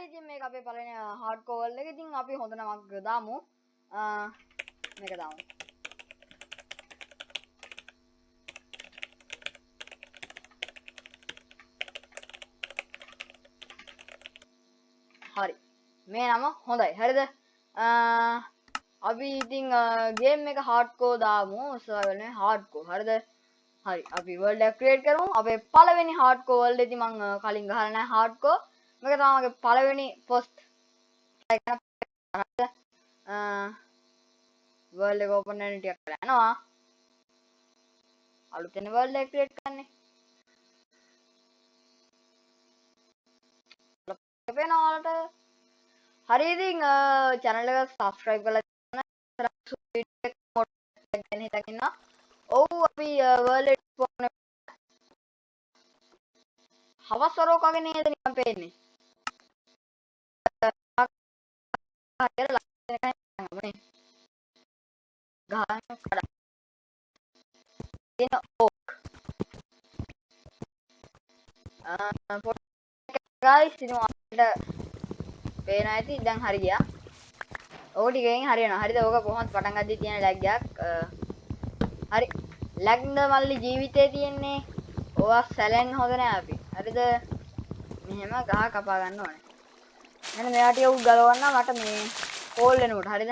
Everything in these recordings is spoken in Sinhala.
ඉතින් මේක අපේ පළවෙනි හાર્ඩ්කෝර් වර්ල්ඩ් එක. ඉතින් අපි හොඳ නමක් දාමු. මේක දාමු. හරි. මේ නම හොඳයි. හරිද? අපි ඉතින් ගේම් එක හાર્ඩ්කෝර් දාමු. සර්වර් නේ හાર્ඩ්කෝර්. හරිද? හරි. අපි වර්ල්ඩ් එක ක්‍රියේට් කරමු. අපේ පළවෙනි හાર્ඩ්කෝර් වර්ල්ඩ් එකේ මම කලින් ගහලා නැහැ හાર્ඩ්කෝර්. මේක තමයි මගේ පළවෙනි පොස්ට් එක. වර්ල්ඩ් එක ඕපන් වෙන ටිකක් වෙලා යනවා. අලුතෙන් වර්ල්ඩ් එක ක්‍රියේට් කරන්නේ. වෙනවා වලට. හරි ඉතින් channel එක subscribe කරලා ඉන්න හිතකින්න. ඔව් අපි වර්ල්ඩ් එක හවස් වරෝකගේ නේද නිකන් පේන්නේ. හරියට ලස්සන ගහන්න කඩ. ඉතින් ඕක්. guys ඉතින් අපිට පේන ඇති දැන් හරි ගියා. ඕක ටිකෙන් හරියනවා. හරිද? ඕක කොහොමද පටන් ගද්දි තියෙන ලැග් එකක්. හරි. ලැග්ද මල්ලි ජීවිතේ තියෙන්නේ. ඕවා සැලෙන් හොඳ නෑ අපි. හරිද? මෙහෙම ගහ කපා ගන්න ඕනේ. මෙන්න මෙයා ටික උඩ ගලවන්න මට මේ කෝල් වෙනකොට. හරිද?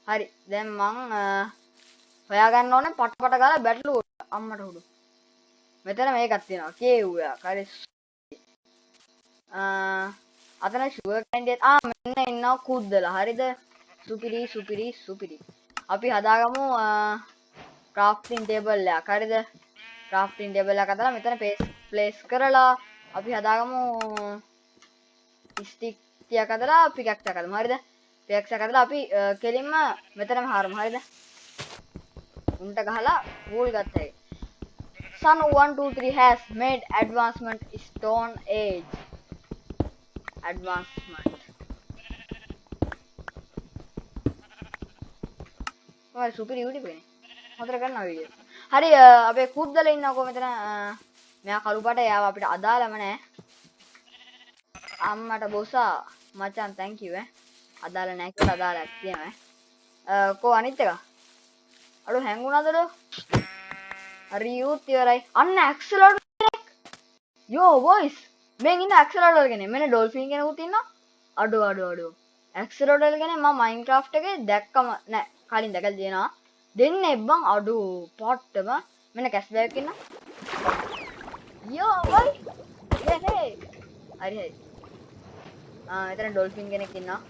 හරි. දැන් මං හොයාගන්න ඕනේ පටපට ගාලා බැටළු අම්මට උඩු. මෙතන මේකක් තියෙනවා. කේව්වක්. හරි. අතන ෂුගර් කැන්ඩි මෙන්න ඉන්නවා කුද්දලා. හරිද? සුපිරි. අපි හදාගමු ක්‍රාෆ්ටින් ටේබල් එකක්. හරිද? ක්‍රාෆ්ටින් ටේබල් එකක් හදලා මෙතන ප්ලේස් කරලා අපි හදාගමු ස්ටික් ටිකක් හදලා පිකැක්ස් එකක් හදමු. හරිද? පිකැක්ස් එකක් හදලා අපි කෙලින්ම මෙතනම හරමු. හරිද? උන්ට ගහලා වූල් ගත්තා. Sun 123 has made advancement stone age. Advancement. ඔය සුපිරි YouTube එකනේ. හතර කරනවා වීඩියෝ. හරි අපේ කුද්දලා ඉන්නකෝ මෙතන. මෙයා කළු පාට එයාව අපිට අදාළම නැහැ. අම්මට බොසා මචං thank you අදාළ නැහැ කියලා අදාළක් තියෙනවා කෝ අනිත් එක අඩු හැංගුණාදද හරි යූත් ඉවරයි අන්න ඇක්සලරේටර් යෝ බොයිස් මෙන් ඉන්න ඇක්සලරේටර් කෙනෙක් මෙන්න ඩොල්ෆින් කෙනෙකුත් ඉන්නවා අඩු ඇක්සලරේටර් කෙනෙක් මම මයින්ක්‍රාෆ්ට් එකේ දැක්කම නෑ කලින් දැකලා තියෙනවා දෙන්නේ බං අඩු පොට්ටම මෙන්න කැස්බෑක් ඉන්නවා යෝ බොයි හේ හරි මෙතන ඩොල්ෆින් කෙනෙක් ඉන්නවා.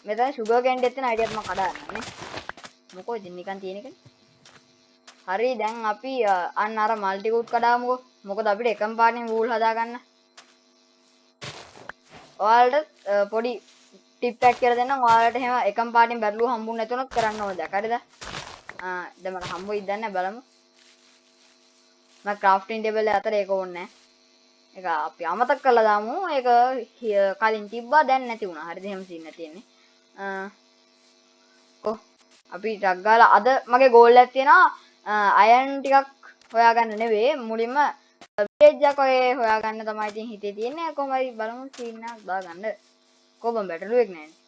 මෙතන ෂුගර් කැන්ඩි එකක් තියෙන අයිඩියක් මම කඩාගන්නවා නේ. මොකෝ ඉතින් නිකන් තියෙන එකනේ. හරි දැන් අපි අන්න අර මල්ටි කූට් කඩාමුකෝ. මොකද අපිට එකම පාටින් වූල් හදාගන්න. ඔයාලට පොඩි ටිප් එකක් කියලා දෙන්නම්. ඔයාලට එහෙම එකම පාටින් බැලුව හම්බුනේ නැතුනොත් කරන්න ඕන දෙයක්. හරිද? දැන් මට හම්බුයි දන්නේ බලමු. මම ක්‍රාෆ්ටින් ටේබල් එක අතර ඒක ඕනේ නැහැ. ඒක අපි අමතක කරලා දාමු. ඒක කලින් තිබ්බා දැන් නැති වුණා. හරිද? එහෙම සීන් නැති තියෙන්නේ. අපි ටක් ගාලා අද මගේ ගෝල් එකක් තියෙනවා. අයන් ටිකක් හොයාගන්න නෙවෙයි. මුලින්ම විලේජ් එක ඔය හොයාගන්න තමයි ඉතින් හිතේ තියෙන්නේ. කොහොම හරි බලමු සීන් එකක් දාගන්න. කොබම් බැටළුවෙක් නැන්නේ.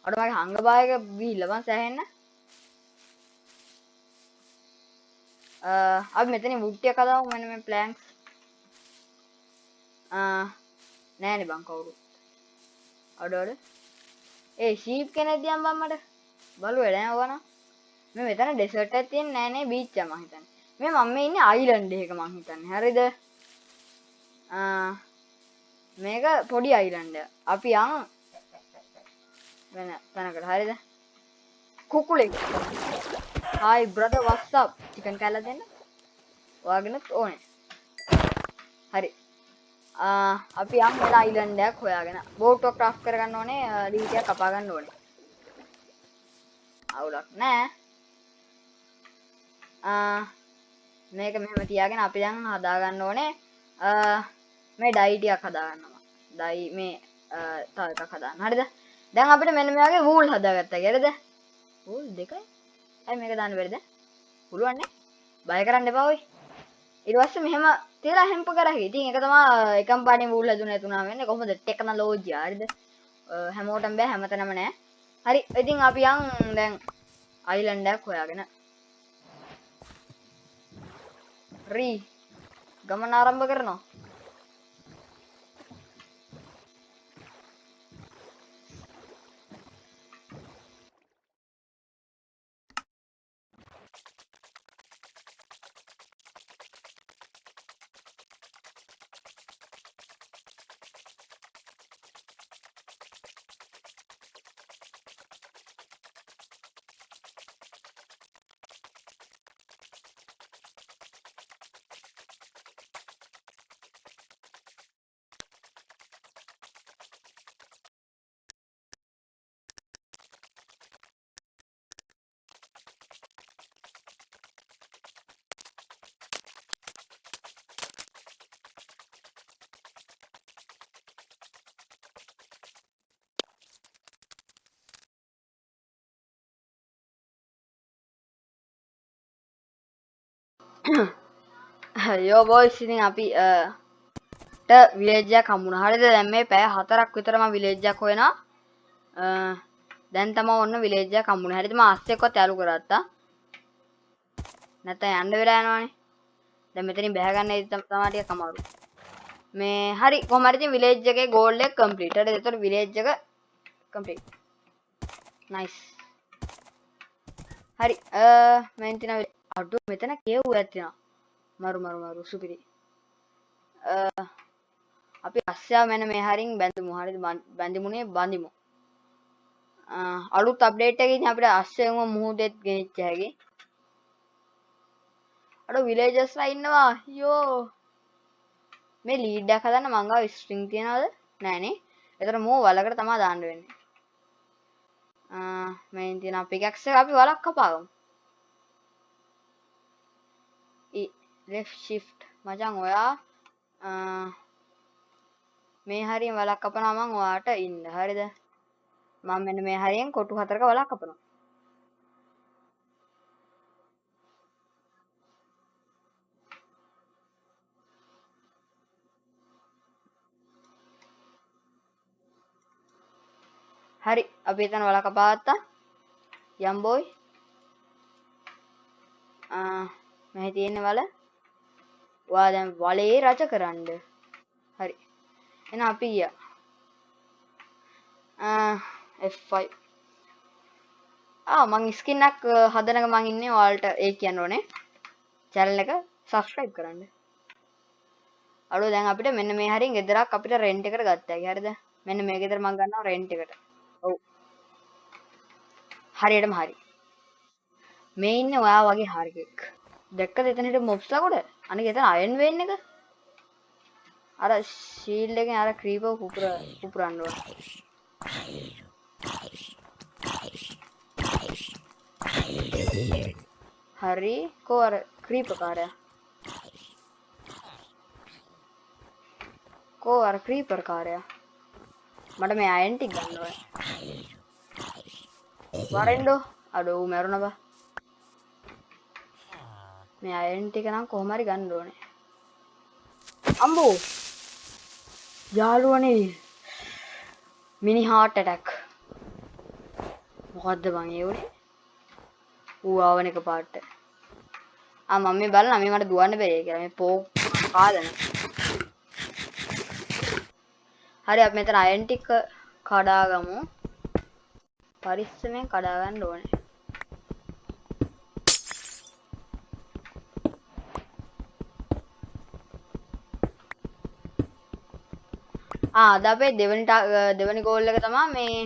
අර මගේ හංගබායක ගිහිල්ලා බං සෑහෙන්න. අපි මෙතනින් වුඩ් ටික හදාමු. මෙන්න මේ ප්ලෑන්ක්ස් නෑනේ බං කවුරු අඩ ඒ ෂීප් කෙනෙක් දියම් බං මට බලුවේ නෑ ඕවා නම් මේ මෙතන ඩෙසර්ට් එකක් තියෙන්නේ නෑනේ බීච් එක මං හිතන්නේ මේ මම මේ ඉන්නේ අයිලන්ඩ් එකක මං හිතන්නේ හරිද මේක පොඩි අයිලන්ඩ් එක අපි යන් වෙන තැනකට හරිද කුකුලෙක් hi brother what's up chicken කෑල්ලක් දෙන්න ඔයාගෙනත් ඕනේ හරි අපි යම් වෙන අයිලන්ඩ් එකක් හොයාගෙන බෝට් එක ක්‍රාෆ්ට් කරගන්න ඕනේ ඩීටයක් කපා ගන්න ඕනේ අවුලක් නෑ මේක මෙහෙම තියාගෙන අපි දැන් හදා ගන්න ඕනේ මේ ඩයි ටිකක් හදා ගන්නවා ඩයි මේ තව එකක් හදාන්න හරිද දැන් අපිට මෙන්න මේ වගේ වූල් හදාගත්තා හරිද වූල් දෙකයි අය මේක දාන්න බැරිද පුළුවන් නේ බය කරන්න එපා ඔයි ඊට පස්සේ මෙහෙම තියලා හෙම්ප් කරා. ඉතින් ඒක තමයි එකම පාටින් වූල් හැදුනේ තුනම වෙන්නේ. කොහොමද ටෙක්නොලොජි හරිද? හැමෝටම බෑ හැමතැනම නෑ. හරි ඉතින් අපි යන් දැන් අයිලන්ඩ් එකක් හොයාගෙන. රී ගමන ආරම්භ කරනවා. යෝ බොයිස් ඉතින් අපි විලේජ් එකක් හම්බුණා. හරිද? දැන් මේ පැය 4ක් විතර මම විලේජ් එකක් හොයනවා. දැන් තමයි ඔන්න විලේජ් එකක් හම්බුනේ. හරිද? මම අස්සෙක්වත් යාළු කරගත්තා. නැත්නම් යන්න වෙලා යනවනේ. දැන් මෙතනින් බැහැ ගන්න තමයි ටිකක් අමාරු. මේ හරි කොහොම හරි ඉතින් විලේජ් එකේ ගෝල් එක කම්ප්ලීට්. හරිද? ඒතකොට විලේජ් එක කම්ප්ලීට්. නයිස්. හරි මම තියන අඩු මෙතන කියවුවක් තියෙනවා. මරු සුපිරි. අපි අස්සයා මෙන්න මේ හරින් බැඳමු. හරිද? බැඳිමුනේ බඳිමු. අලුත් අප්ඩේට් එකකින් අපිට අස්සයෙන්ම මුහුදෙත් ගෙනිච්ච හැකි. අර විලේජර්ස්ලා ඉන්නවා. යෝ මේ ලීඩ් එකක් හදන්න මං ගාව ස්ට්‍රින්ග් තියනවද? නෑනේ. ඒතර මෝ වලකට තමයි දාන්න වෙන්නේ. මේ තියෙන පිකැක්ස් එක අපි වලක් කපාගමු. left shift මචං ඔයා මේ හරියෙන් වලක් කපනවා මං ඔයාට ඉන්න. හරිද? මම මෙන්න මේ හරියෙන් කොටු 4ක වලක් කපනවා. හරි අපි එතන වල කපාගත්තා. යම් බෝයි. මේ තියෙන වල ඔයා දැන් වලේ රච කරන්න. හරි. එහෙනම් අපි ගියා. F5 මං ස්කින් එකක් හදනක මං ඉන්නේ. ඔයාලට ඒ කියන්න ඕනේ. channel එක subscribe කරන්න. අලුව දැන් අපිට මෙන්න මේ හරියෙන් ගෙදරක් අපිට රෙන්ට් එකට ගත්තා. හරිද? මෙන්න මේ ගෙදර මං ගන්නවා රෙන්ට් එකට. ඔව්. හරියටම හරි. මේ ඉන්නේ ඔයා වගේ හරියෙක්. දැක්කද එතන හිට මොබ්ස්ලා කොට? අනික එතන අයන් වෙන්න එක. අර ෂීල්ඩ් එකෙන් අර ක්‍රීපර් පුපුරන්න ඕන. හරි කෝ අර ක්‍රීපර් කාරයා. කෝ අර ක්‍රීපර් කාරයා. මට මේ අයන් ටික ගන්න ඕන. වරෙන්ඩෝ අඩෝ මැරුණා බා. මේ අයන් ටික නම් කොහොම හරි ගන්න ඕනේ. අම්බෝ යාළුවනේ මිනි හાર્ට් ඇටැක්. මොකද්ද බං ඒ උනේ? ඌ ආවන එක පාට. මම මේ බලන්න මේ මට දුවන්න බැරි කියලා. මේ පෝ කාදන. හරි අපි මෙතන අයන් ටික කඩාගමු. පරිස්සමෙන් කඩා ගන්න ඕනේ. අද අපේ දෙවනි ගෝල් එක තමයි මේ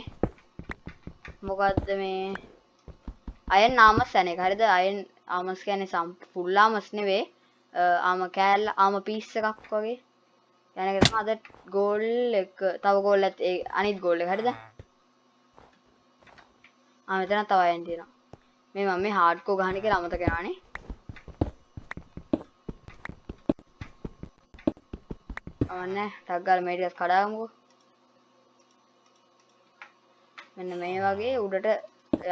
මොකද්ද මේ අයන් ආමස් යන එක. හරිද? අයන් ආමස් කියන්නේ ෆුල් ආමස් නෙවෙයි. ආම කෑල්ල ආම පීස් එකක් වගේ යන එක තමයි අද ගෝල් එක. තව ගෝල් අනිත් ගෝල් එක. හරිද? මෙතන තව අයන් තියෙනවා. මේ මම මේ හાર્ඩ්කෝ ගහන එක අමතක කරානේ. අනේ ටක් ගාලා මේ ටිකත් කඩාගමුකෝ. මෙන්න මේ වගේ උඩට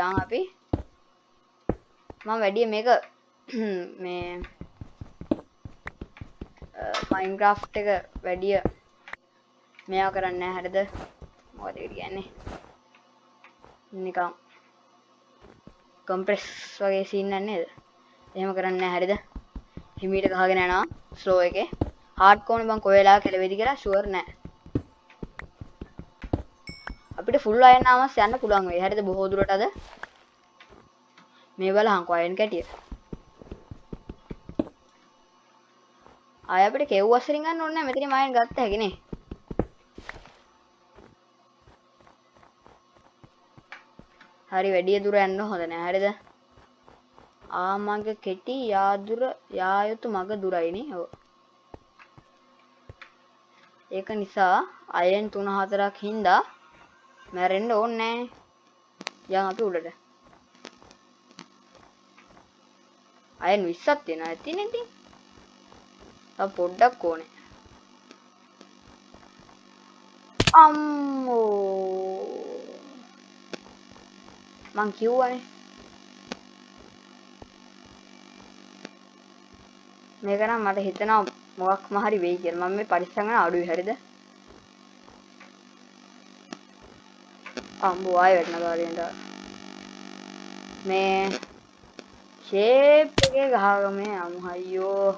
යන් අපි මම වැඩි මේක මේ Minecraft එක වැඩි මෙයා කරන්නේ නැහැ හරිද? මොකද කියන්නේ? නිකන් කම්ප්‍රෙස් වගේ සීන් එකක් නේද? එහෙම කරන්නේ නැහැ හරිද? හිමීට ගහගෙන යනවා ස්ලෝ එකේ. හાર્ඩ් කෝනේ බං කොයි වෙලාවක කෙලවෙයිද කියලා ෂුවර් නැහැ. අපිට ෆුල් අයන් ආවස් යන්න පුළුවන් වෙයි. හරිද? බොහෝ දුරට අද මේ බලහන්කෝ අයන් කැටිය. ආය අපිට කෙව් වසරින් ගන්න ඕනේ නැහැ. මෙතනින් අයන් ගත්ත හැකි නේ. හරි වැඩි දුර යන්න හොඳ නැහැ. හරිද? ආමග කෙටි යා යුතු මග දුරයිනේ. ඔව්. ඒක නිසා අයන් 3-4ක් හින්දා මැරෙන්න ඕනේ නැහැ. යන් අපි උඩට. අයන් 20ක් තියෙනවා ඇතිනේ ඉතින්. තව පොඩ්ඩක් ඕනේ. අම්මෝ මං කිව්වනේ මේක නම් මට හිතෙනවා මොකක්ම හරි වෙයි කියලා. මම මේ පරිස්සම් කරන අඩුයි හරිද? අම්මෝ ආයෙ වැටෙනවා ගාලියෙන්ද. මේ ෂේප් එකේ ගහගමේ අමු අයියෝ.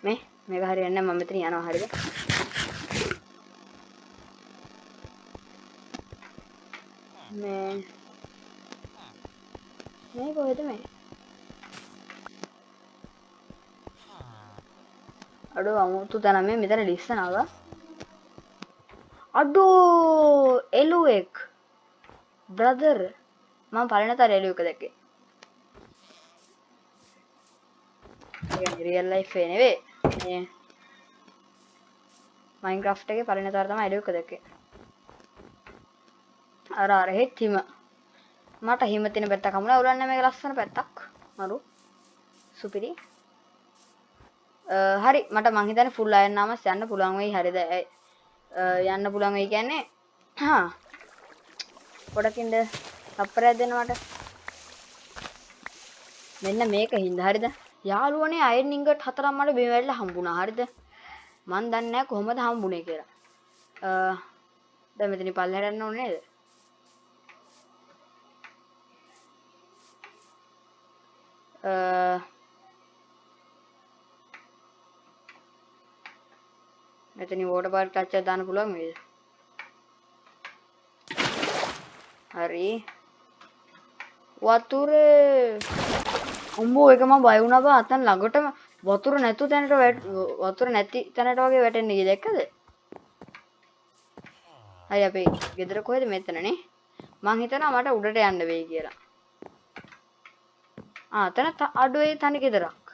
මේක හරියන්නේ නැහැ. මම මෙතන යනවා හරිද? මේ කොහෙද මේ? අඩෝ අමුතු තැන මේ මෙතන ලිස්සනවා. අඩෝ එළුවෙක්. බ්‍රදර් මම පළවෙනිතර එළුවෙක් දැක්කේ. ඒ රියල් ලයිෆ් එක නෙවෙයි. මේ Minecraft එකේ පළවෙනිතර තමයි එළුවෙක් දැක්කේ. අර හෙත් හිම. මට හිම තියෙන පැත්තක් හමුණා. උලන්නේ මේක ලස්සන පැත්තක්. මරු. සුපිරි. හරි මට මං හිතන්නේ ෆුල් අයන් නාමස් යන්න පුළුවන් වෙයි හරිද? යන්න පුළුවන් වෙයි කියන්නේ පොඩකින්ද සප්පරයක් දෙන්න මට. මෙන්න මේක හින්දා හරිද? යාළුවනේ අයන් ඉන්ගට් 4ක් මට මේ වෙලාවට හම්බුණා හරිද? මන් දන්නේ නැහැ කොහොමද හම්බුනේ කියලා. දැන් මෙතනින් පල්ලෙහාට යන්න ඕනේ නේද? මෙතනින් වෝටර් පාර්ක් ටච් එකක් දාන්න පුළුවන් වේද? හරි. වතුරේ උඹෝ එක මම බය වුණා බා අතන ළඟටම වතුර නැති තැනට වගේ වැටෙන්නේ කි දැක්කද? අය අපේ ගෙදර කොහෙද මෙතනනේ? මං හිතනවා මට උඩට යන්න වෙයි කියලා. අතන අඩුවේ තනි ගෙදරක්.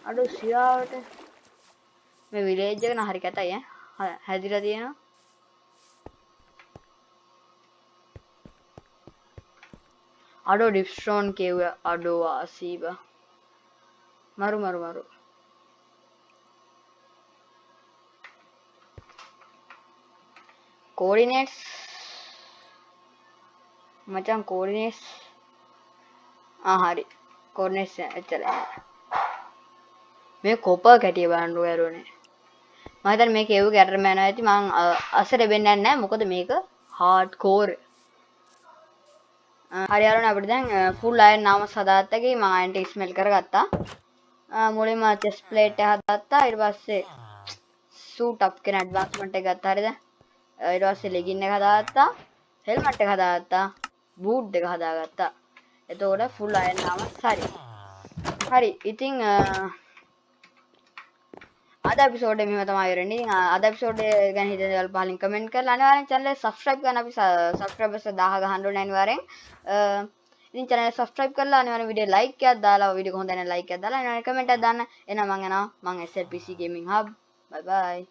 අඩු සියාවට මේ විලේජ් එක නම් හරි කැතයි ඈ. හැදිලා තියෙනවා. අඩෝ ඩිප්ස්ටෝන් කියව අඩෝ ආසීබා. මරු. coordinates මචං coordinates හරි coordinates එච්චරයි. මේ කොපර් කැටිය බලන්න ඕනේ. මම හිතන්නේ මේක එව්ව කැටරම යනවා ඇති. මං අසර වෙන්නේ නැහැ මොකද මේක හાર્ඩ් කෝර්. හරි යාළුවනේ අපිට දැන් ෆුල් අයන් නාමස් හදාගත්තා. මම අයන්ට ස්මෙල් කරගත්තා. මුලින්ම චෙස් ප්ලේට් එක හදාගත්තා. ඊට පස්සේ සූට් අප් කියන ඇඩ්වාන්ස්මන්ට් එක ගත්තා හරිද? ඊට පස්සේ ලෙගින් එක හදාගත්තා. හෙල්මට් එක හදාගත්තා. බූට් එක හදාගත්තා. එතකොට ෆුල් අයන් නාමස් හරි. ඉතින් අද එපිසෝඩ් එක මෙහෙම තමයි වෙන්නේ. ඉතින් අද එපිසෝඩ් එක ගැන හිතන දේවල් පහලින් කමෙන්ට් කරලා අනිවාර්යෙන් channel එක subscribe කරන්න. අපි subscribers 1000 ගහන්න ඕනේ අනිවාර්යෙන්. ඉතින් channel එක subscribe කරලා අනිවාර්යෙන් වීඩියෝ like එකක් දාලා වීඩියෝ එක හොඳ නැත්නම් like එකක් දාලා අනිවාර්යෙන් කමෙන්ට් එකක් දාන්න. එහෙනම් මම යනවා. මම SLPC Gaming Hub. Bye bye.